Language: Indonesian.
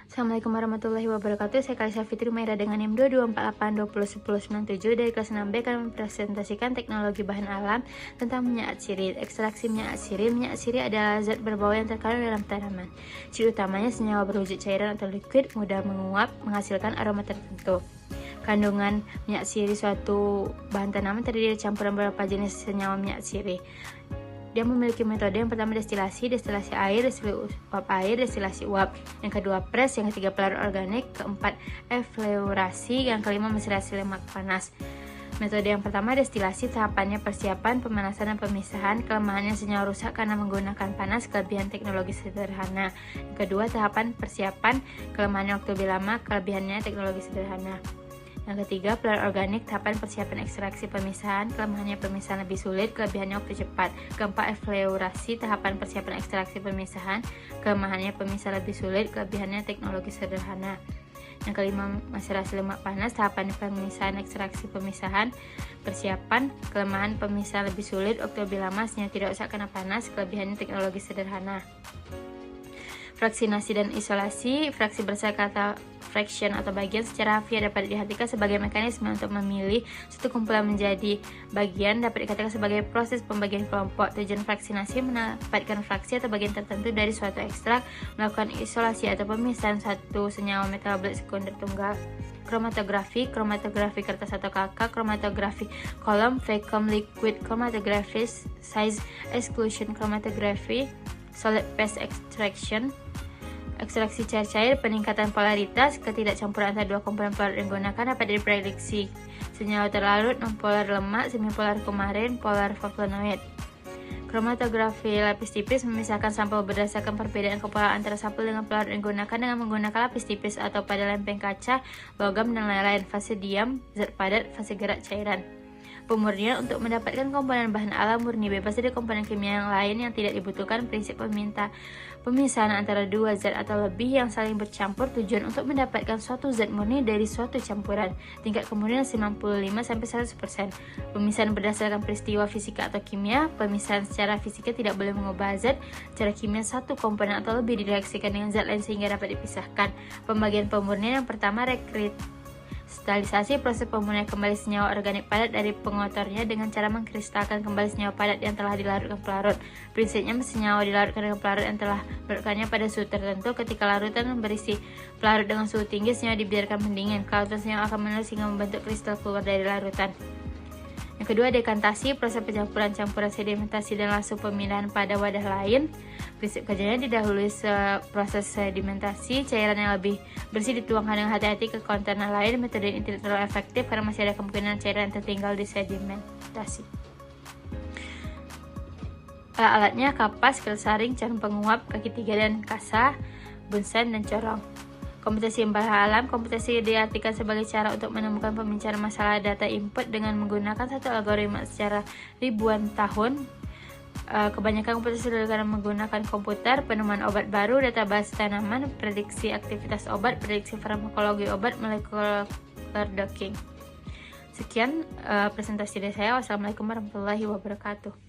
Assalamualaikum warahmatullahi wabarakatuh. Saya Kalisa Fitri Maira dengan NIM 22482011097 dari kelas 6B akan mempresentasikan teknologi bahan alam tentang minyak atsiri. Ekstraksi minyak atsiri. Minyak atsiri adalah zat berbau yang terkandung dalam tanaman. Ciri utamanya senyawa berwujud cairan atau liquid, mudah menguap, menghasilkan aroma tertentu. Kandungan minyak atsiri suatu bahan tanaman terdiri dari campuran beberapa jenis senyawa minyak atsiri. Dia memiliki metode yang pertama destilasi air, destilasi uap. Yang kedua press, yang ketiga pelarut organik, keempat efleurasi, yang kelima mestilasi lemak panas. Metode yang pertama destilasi, tahapannya persiapan, pemanasan dan pemisahan. Kelemahannya senyawa rusak karena menggunakan panas, kelebihan teknologi sederhana. Yang kedua tahapan persiapan, kelemahannya waktu lebih lama, kelebihannya teknologi sederhana. Yang ketiga, pelarut organik, tahapan persiapan ekstraksi pemisahan, kelemahannya pemisahan lebih sulit, kelebihannya waktu cepat. Keempat, efleurasi, tahapan persiapan ekstraksi pemisahan, kelemahannya pemisahan lebih sulit, kelebihannya teknologi sederhana. Yang kelima, mestilasi lemak panas, tahapan pemisahan ekstraksi pemisahan, persiapan, kelemahan pemisahan lebih sulit, waktu lebih lama, senyawa tidak rusak karena panas, kelebihannya teknologi sederhana. Fraksinasi dan isolasi. Fraksi berdasarkan kata fraction atau bagian secara harfiah dapat diartikan sebagai mekanisme untuk memilih suatu kumpulan menjadi bagian, dapat dikatakan sebagai proses pembagian kelompok. Tujuan fraksinasi mendapatkan fraksi atau bagian tertentu dari suatu ekstrak, melakukan isolasi atau pemisahan satu senyawa metabolit sekunder tunggal. Kromatografi kertas atau kakak, kromatografi kolom, vacuum liquid, kromatografi size exclusion, kromatografi solid phase extraction, ekstraksi cair-cair, peningkatan polaritas, ketidakcampuran antara dua komponen pelarut yang digunakan dapat diprediksi senyawa terlarut, nonpolar lemak, semipolar kumarin, polar flavonoid. Kromatografi lapis tipis memisahkan sampel berdasarkan perbedaan kepolaran antara sampel dengan pelarut yang digunakan dengan menggunakan lapis tipis atau pada lempeng kaca, logam dan lain-lain. Fase diam, zat padat, fase gerak cairan. Pemurnian untuk mendapatkan komponen bahan alam murni bebas dari komponen kimia yang lain yang tidak dibutuhkan. Prinsip pemisahan antara dua zat atau lebih yang saling bercampur. Tujuan untuk mendapatkan suatu zat murni dari suatu campuran. Tingkat kemurnian 95-100%. Pemisahan berdasarkan peristiwa fisika atau kimia. Pemisahan secara fisika tidak boleh mengubah zat. Secara kimia satu komponen atau lebih direaksikan dengan zat lain sehingga dapat dipisahkan. Pembagian pemurnian yang pertama kristalisasi, proses pemurnian kembali senyawa organik padat dari pengotornya dengan cara mengkristalkan kembali senyawa padat yang telah dilarutkan pelarut. Prinsipnya senyawa dilarutkan dengan pelarut yang telah melarutkannya pada suhu tertentu. Ketika larutan berisi pelarut dengan suhu tinggi, senyawa dibiarkan mendingin. Larutan senyawa akan menulis hingga membentuk kristal keluar dari larutan. Yang kedua, dekantasi, proses pencampuran campuran sedimentasi dan langsung pemindahan pada wadah lain. Prinsip kerjanya didahului proses sedimentasi, cairan yang lebih bersih dituangkan dengan hati-hati ke kontainer lain. Metode ini tidak terlalu efektif karena masih ada kemungkinan cairan yang tertinggal di sedimentasi. Alatnya kapas, kelsaring, jarum penguap, kaki tiga dan kasa, bunsen dan corong. Komputasi bahan alam. Komputasi diartikan sebagai cara untuk menemukan pemecahan masalah data input dengan menggunakan satu algoritma secara ribuan tahun. Kebanyakan komputasi dilakukan menggunakan komputer. Penemuan obat baru, database tanaman, prediksi aktivitas obat, prediksi farmakologi obat, molecular docking. Sekian presentasi dari saya. Wassalamualaikum warahmatullahi wabarakatuh.